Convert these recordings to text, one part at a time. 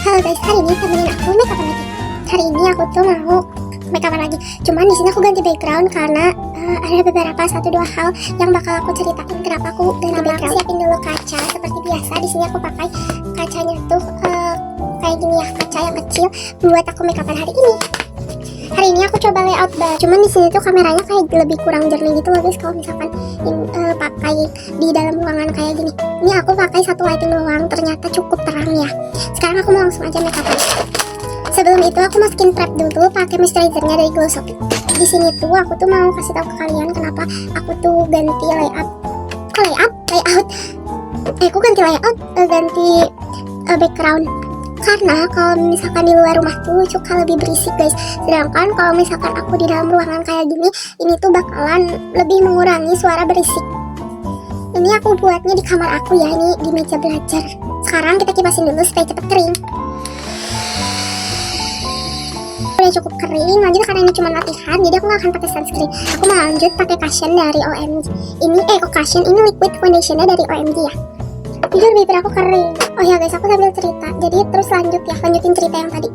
Halo guys, hari ini temenin aku make up lagi. Hari ini aku tuh mau make up lagi. Cuman di sini aku ganti background karena ada beberapa 1-2 hal yang bakal aku ceritain kenapa aku ganti background. Siapin dulu kaca seperti biasa. Di sini aku pakai kacanya tuh kayak gini ya, kaca yang kecil buat aku make upan hari ini. Hari ini aku coba layout bar. Cuman di sini tuh kameranya kayak lebih kurang jernih gitu loh guys. Kalau misalkan pakai di dalam ruangan kayak gini. Ini aku pakai satu lighting doang, ternyata cukup terang ya. Sekarang aku mau langsung aja make upan. Sebelum itu aku masukin prep dulu pakai moisturizernya dari Glossopy. Di sini tuh aku tuh mau kasih tahu ke kalian kenapa aku tuh ganti layout. Aku ganti layout, ganti background. Karena kalau misalkan di luar rumah tuh suka lebih berisik guys. Sedangkan kalau misalkan aku di dalam ruangan kayak gini, ini tuh bakalan lebih mengurangi suara berisik. Ini aku buatnya di kamar aku ya, ini di meja belajar. Sekarang kita kipasin dulu supaya cepet kering. Udah cukup kering, lanjut karena ini cuma latihan, jadi aku gak akan pakai sunscreen. Aku mau lanjut pakai cushion dari OMG. Ini cushion, ini liquid foundationnya dari OMG ya. Jujur bibir aku kering. Oh ya guys, aku sambil cerita. Jadi terus lanjutin cerita yang tadi.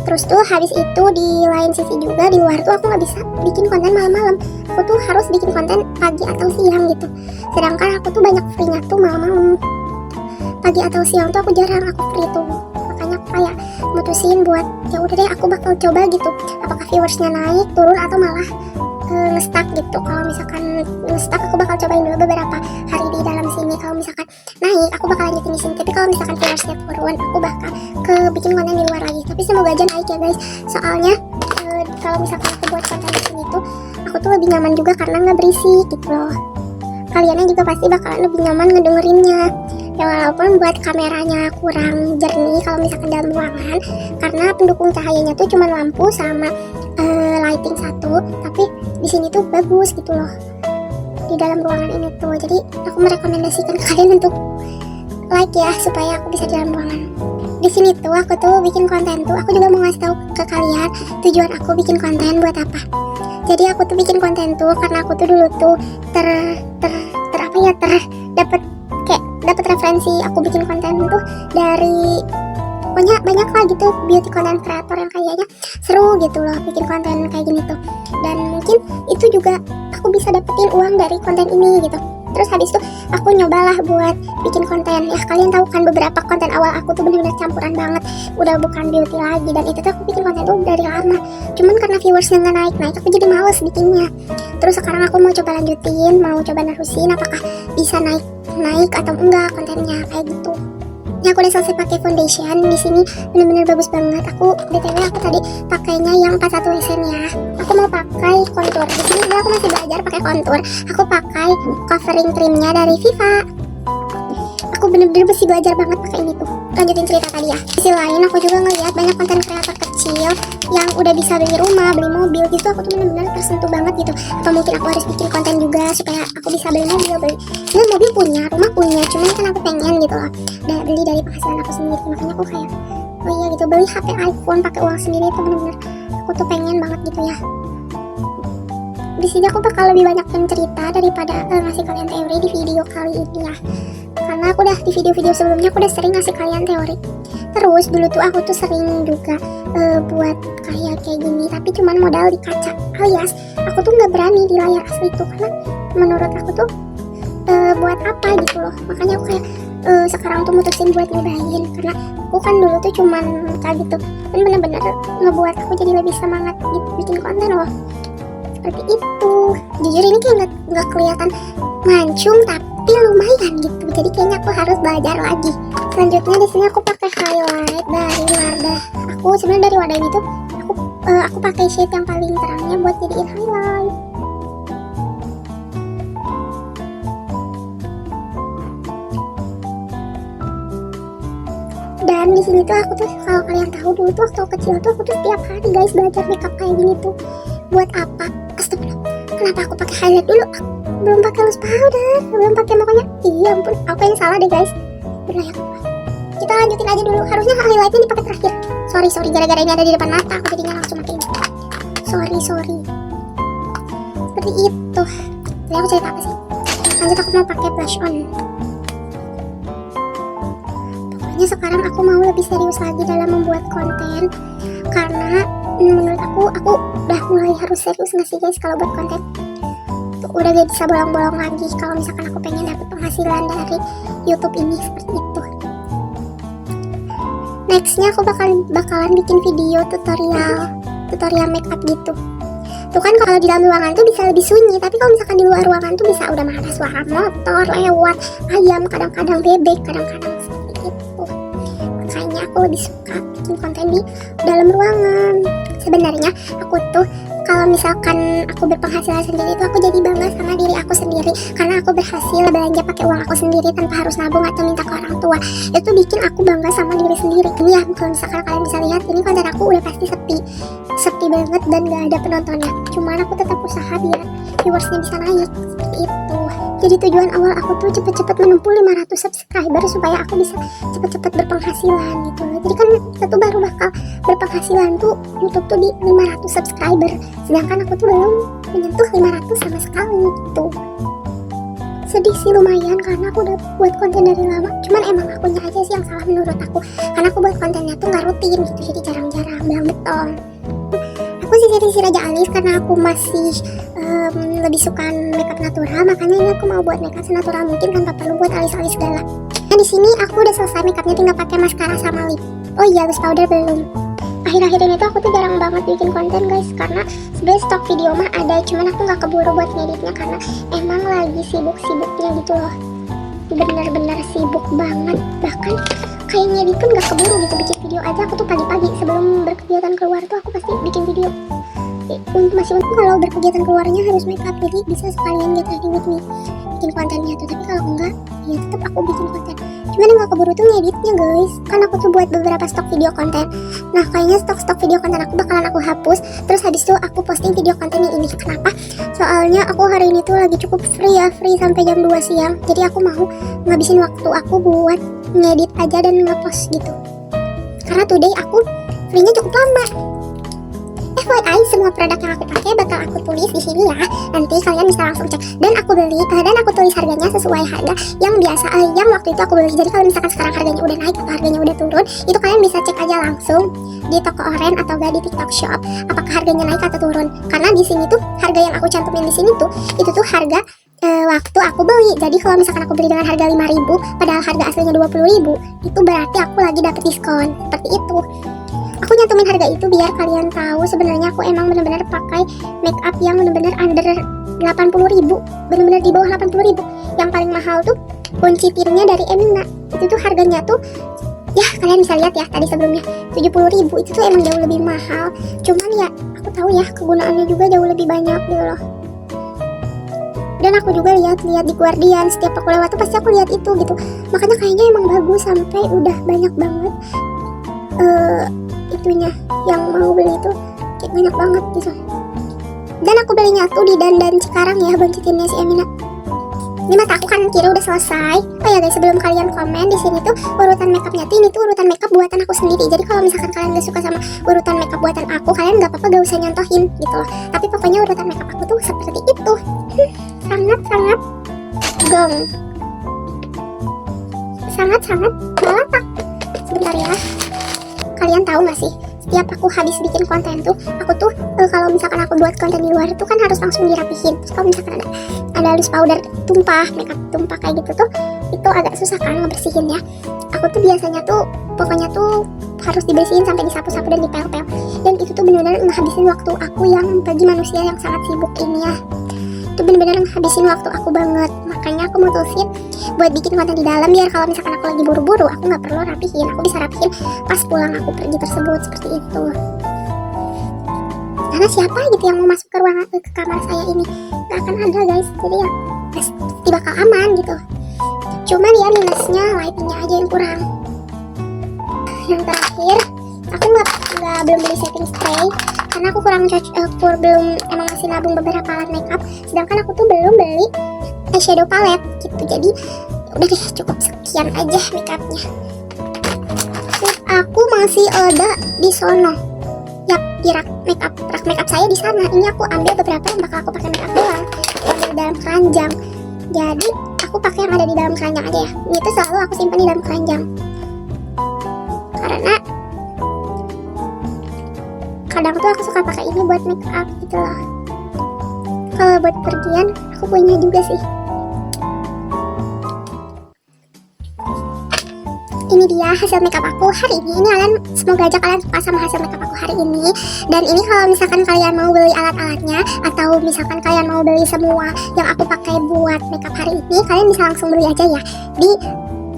Terus tuh habis itu di lain sisi juga di luar tuh aku nggak bisa bikin konten malam-malam. Aku tuh harus bikin konten pagi atau siang gitu. Sedangkan aku tuh banyak free-nya tuh malam-malam. Pagi atau siang tuh aku jarang aku free tuh. Makanya aku kayak mutusin buat ya udah deh aku bakal coba gitu. Apakah viewersnya naik, turun atau malah nge-stuck gitu. Kalau misalkan nge-stuck aku bakal cobain dulu beberapa hari di dalam sini. Kalau misalkan naik aku bakal lanjutin di sini. Tapi kalau misalkan viewersnya turun aku bakal bikin konten di luar lagi. Tapi semoga aja naik ya guys. Soalnya kalau misalkan aku buat konten di sini tuh aku tuh lebih nyaman juga karena nggak berisik gitu loh. Kaliannya juga pasti bakalan lebih nyaman ngedengerinnya. Ya walaupun buat kameranya kurang jernih kalau misalkan dalam ruangan karena pendukung cahayanya tuh cuma lampu sama lighting satu, tapi di sini tuh bagus gitu loh di dalam ruangan ini tuh. Jadi aku merekomendasikan kalian untuk like ya supaya aku bisa di dalam ruangan. Di sini tuh aku tuh bikin konten tuh, aku juga mau ngasih tahu ke kalian tujuan aku bikin konten buat apa. Jadi aku tuh bikin konten tuh karena aku tuh dulu tuh dapat referensi aku bikin konten tuh dari pokoknya banyak lah gitu beauty content creator yang kayaknya seru gitu loh bikin konten kayak gini tuh. Dan mungkin itu juga aku bisa dapetin uang dari konten ini gitu. Terus habis itu aku nyobalah buat bikin konten. Ya kalian tahu kan beberapa konten awal aku tuh benar-benar campuran banget. Udah bukan beauty lagi dan itu tuh aku bikin konten tuh dari lama. Cuman karena viewersnya nggak naik aku jadi males bikinnya. Terus sekarang aku mau coba lanjutin, mau coba nerusin apakah bisa naik atau enggak kontennya kayak gitu. Ini aku udah selesai pakai foundation. Di sini bener-bener bagus banget. Aku btw aku tadi pakainya yang 41 SN ya. Aku mau pakai contour. Di sini aku masih belajar pakai contour. Aku pakai covering creamnya dari Viva. Aku bener-bener masih belajar banget pakai ini tuh. Lanjutin cerita tadi ya. Di sisi lain aku juga ngeliat banyak konten kreator kecil yang udah bisa beli rumah, beli mobil gitu. Aku tuh bener-bener tersentuh banget gitu. Atau mungkin aku harus bikin konten juga supaya aku bisa beli mobil. Ini mobil punya, rumah punya, cuman kan aku pengen gitu loh. Beli dari penghasilan aku sendiri. Makanya aku kayak oh iya gitu, beli HP iPhone pakai uang sendiri itu bener-bener aku tuh pengen banget gitu ya. Di sini aku bakal lebih banyak cerita daripada ngasih kalian teori di video kali ini ya. Karena aku udah di video-video sebelumnya aku udah sering ngasih kalian teori. Terus dulu tuh aku tuh sering juga buat kayak gini tapi cuman modal di kaca, alias aku tuh nggak berani di layar asli tuh karena menurut aku tuh buat apa gitu loh. Makanya aku kayak sekarang tuh mutusin buat nyobain karena aku kan dulu tuh cuman kayak gitu dan bener-bener ngebuat aku jadi lebih semangat gitu bikin konten loh. Seperti itu. Jujur ini kayak nggak kelihatan mancung tapi lumayan gitu. Jadi kayaknya aku harus belajar lagi. Selanjutnya di sini aku pakai highlight dari Wardah. Aku sebenarnya dari Wardah ini tuh aku pakai shade yang paling terangnya buat jadiin highlight. Dan di sini tuh aku tuh kalau kalian tahu dulu tuh waktu kecil tuh aku tuh setiap hari guys belajar makeup kayak gini tuh. Buat apa? Astagfirullah. Kenapa aku pakai highlight dulu? Aku belum pakai loose powder, belum pakai pokoknya. Iya ampun, aku yang salah deh guys. Bener ya. Kita lanjutin aja dulu. Harusnya highlightnya dipakai terakhir. Sorry gara-gara ini ada di depan mata aku jadinya langsung pakai ini. Sorry. Seperti itu. Jadi aku cerita apa sih? Lanjut aku mau pakai blush on. makanya sekarang aku mau lebih serius lagi dalam membuat konten, karena menurut aku udah mulai harus serius nggak sih guys kalau buat konten. Udah gak bisa bolong-bolong lagi kalau misalkan aku pengen dapat penghasilan dari YouTube ini, seperti itu. Nextnya aku bakalan bikin video tutorial makeup gitu. Tuh kan kalau di dalam ruangan tuh bisa lebih sunyi, tapi kalau misalkan di luar ruangan tuh bisa udah ada suara motor lewat, ayam, kadang-kadang bebek, kadang-kadang seperti itu. Makanya aku lebih suka bikin konten di dalam ruangan. Sebenarnya aku tuh kalau misalkan aku berpenghasilan sendiri itu aku jadi bangga sama diri aku sendiri, karena aku berhasil belanja pakai uang aku sendiri tanpa harus nabung atau minta ke orang tua. Itu bikin aku bangga sama diri sendiri. Ini ya, kalau misalkan kalian bisa lihat, ini konten aku udah pasti sepi banget dan gak ada penontonnya. Cuman aku tetap usaha biar viewersnya bisa naik, seperti itu. Jadi tujuan awal aku tuh cepet-cepet menempuh 500 subscriber supaya aku bisa cepet-cepet berpenghasilan gitu. Jadi kan kita tuh baru bakal berpenghasilan tuh YouTube tuh di 500 subscriber, sedangkan aku tuh belum menyentuh 500 sama sekali gitu. Sedih sih lumayan, karena aku udah buat konten dari lama. Cuman emang akunya aja sih yang salah menurut aku, karena aku buat kontennya tuh gak rutin gitu, jadi jarang-jarang belang betong. Aku sih jadi si Raja Alis karena aku masih lebih suka makeup natural, makanya ini aku mau buat makeup senatural mungkin tanpa perlu buat alis-alis segala. Nah di sini aku udah selesai makeupnya, tinggal pakai maskara sama lip. Oh iya, loose powder belum. Akhir-akhir ini tuh aku tuh jarang banget bikin konten guys, karena sebenarnya stok video mah ada, cuman aku nggak keburu buat ngeditnya karena emang lagi sibuk-sibuknya gitu loh. Bener-bener sibuk banget, bahkan kayak ngedit pun nggak keburu gitu. Bikin video aja aku tuh pagi-pagi sebelum berkegiatan keluar tuh aku pasti bikin video. Masih untung kalau berkegiatan keluarnya harus makeup, jadi bisa sekalian get ready with me bikin kontennya tuh. Tapi kalau enggak, ya tetap aku bikin konten. Cuman yang gak keburu tuh ngeditnya guys, kan aku tuh buat beberapa stok video konten. Nah kayaknya stok video konten aku bakalan aku hapus, terus habis itu aku posting video konten yang ini. Kenapa? Soalnya aku hari ini tuh lagi cukup free sampai jam 2 siang. Jadi aku mau ngabisin waktu aku buat ngedit aja dan ngepost gitu, karena today aku free-nya cukup lama. FYI, semua produk yang aku pakai bakal aku tulis di sini ya. Nanti kalian bisa langsung cek. Dan aku beli dan aku tulis harganya sesuai harga yang biasa yang waktu itu aku beli. Jadi kalau misalkan sekarang harganya udah naik atau harganya udah turun, itu kalian bisa cek aja langsung di toko Oren atau gak di TikTok Shop apakah harganya naik atau turun. Karena di sini tuh harga yang aku cantumin di sini tuh itu tuh harga waktu aku beli. Jadi kalau misalkan aku beli dengan harga 5.000 padahal harga aslinya 20.000, itu berarti aku lagi dapet diskon. Seperti itu. Aku nyantumin harga itu biar kalian tahu sebenarnya aku emang bener-bener pakai make up yang bener-bener under 80.000, bener-bener di bawah 80.000. Yang paling mahal tuh Boncitirnya dari Emina, itu tuh harganya tuh ya kalian bisa lihat ya tadi sebelumnya 70.000. Itu tuh emang jauh lebih mahal, cuman ya aku tahu ya kegunaannya juga jauh lebih banyak gitu loh. Dan aku juga lihat di Guardian, setiap aku lewat tuh pasti aku lihat itu gitu, makanya kayaknya emang bagus sampai udah banyak banget itunya yang mau beli itu, kayak banyak banget gitu. Dan aku belinya tuh di Dandan Cikarang ya, Boncitirnya si Emina. Ini mata aku kan kira udah selesai. Oh ya guys, sebelum kalian komen, di sini tuh urutan makeupnya tuh ini tuh urutan makeup buatan aku sendiri. Jadi kalau misalkan kalian gak suka sama urutan makeup buatan aku, kalian gak apa-apa gak usah nyontohin gitu loh. Tapi pokoknya urutan makeup aku tuh seperti itu. Sangat-sangat gong. Sangat-sangat meletak. Sebentar ya. Kalian tahu gak sih, setiap aku habis bikin konten tuh, aku tuh kalau misalkan aku buat konten di luar tuh kan harus langsung dirapihin. Terus kalau misalkan ada loose powder tumpah, makeup tumpah kayak gitu tuh, itu agak susah kan ngebersihin ya. Aku tuh biasanya tuh pokoknya tuh harus dibersihin sampai disapu-sapu dan dipel-pel. Dan itu tuh benar-benar ngehabisin waktu aku yang bagi manusia yang sangat sibuk ini ya. Itu benar-benar ngehabisin waktu aku banget. Makanya aku mutusin buat bikin konten di dalam biar kalau misalkan aku lagi buru-buru aku nggak perlu rapihin, aku bisa rapihin pas pulang aku pergi tersebut, seperti itu. Karena siapa gitu yang mau masuk ke ruangan ke kamar saya ini, nggak akan ada guys, jadi ya pasti bakal aman gitu. Cuman ya minusnya lightingnya aja yang kurang. Yang terakhir, aku belum beli setting spray karena aku kurang belum emang masih nabung beberapa alat makeup. Sedangkan aku tuh belum beli eyeshadow palette gitu. Jadi udah deh, cukup sekian aja makeupnya. Terus aku masih ada di sono. Yap, di rak makeup saya di sana. Ini aku ambil beberapa yang bakal aku pakai makeup doang. Aku ambil dalam keranjang. Jadi aku pakai yang ada di dalam keranjang aja ya. Ini tuh selalu aku simpan di dalam keranjang. karena kadang tuh aku suka pakai ini buat make up gitu loh. Kalau buat pergian aku punya juga sih. Ini dia hasil makeup aku hari ini. Ini kalian, semoga aja kalian suka sama hasil makeup aku hari ini. Dan ini kalau misalkan kalian mau beli alat-alatnya, atau misalkan kalian mau beli semua yang aku pakai buat makeup hari ini, kalian bisa langsung beli aja ya di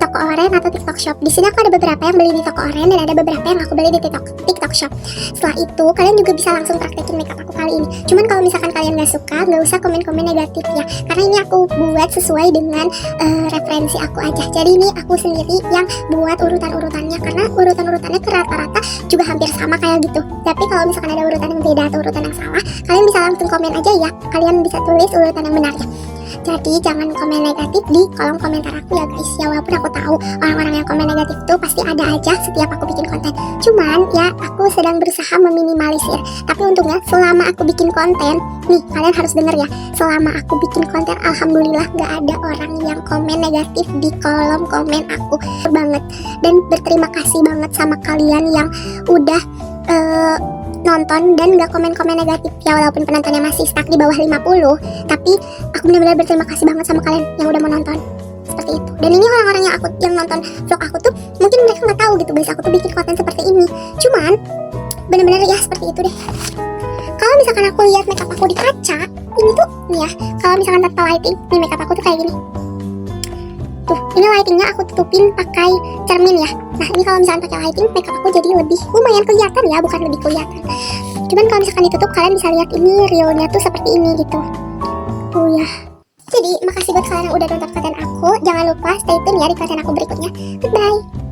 toko oren atau TikTok Shop. Di sini aku ada beberapa yang beli di toko oren dan ada beberapa yang aku beli di TikTok Shop. Setelah itu kalian juga bisa langsung praktekin makeup aku kali ini. Cuman kalau misalkan kalian nggak suka, nggak usah komen-komen negatif ya, karena ini aku buat sesuai dengan referensi aku aja. Jadi ini aku sendiri yang buat urutan-urutannya, karena urutan-urutannya ke rata-rata juga hampir sama kayak gitu. Tapi kalau misalkan ada urutan yang beda atau urutan yang salah, kalian bisa langsung komen aja ya. Kalian bisa tulis urutan yang benarnya. Jadi jangan komen negatif di kolom komentar aku ya guys. Ya walaupun aku tahu orang-orang yang komen negatif itu pasti ada aja setiap aku bikin konten. Cuman ya aku sedang berusaha meminimalisir. Tapi untungnya selama aku bikin konten, nih kalian harus denger ya, selama aku bikin konten alhamdulillah gak ada orang yang komen negatif di kolom komen aku. Banget. Dan berterima kasih banget sama kalian yang udah nonton dan gak komen-komen negatif ya, walaupun penontonnya masih stuck di bawah 50, tapi aku benar-benar berterima kasih banget sama kalian yang udah mau nonton seperti itu. Dan ini orang-orang yang nonton vlog aku tuh mungkin mereka nggak tahu gitu guys, aku tuh bikin konten seperti ini. Cuman benar-benar ya seperti itu deh. Kalau misalkan aku lihat makeup aku di kaca, ini tuh nih ya, kalau misalkan tanpa lighting, nih makeup aku tuh kayak gini. Tuh, ini lightingnya aku tutupin pakai cermin ya. Nah, ini kalau misalkan pakai lighting, makeup aku jadi lebih lumayan kelihatan ya, bukan lebih kelihatan. Cuman kalau misalkan ditutup, kalian bisa lihat ini realnya tuh seperti ini gitu. Oh ya. Jadi, makasih buat kalian yang udah nonton konten aku. Jangan lupa stay tune ya di konten aku berikutnya. Goodbye.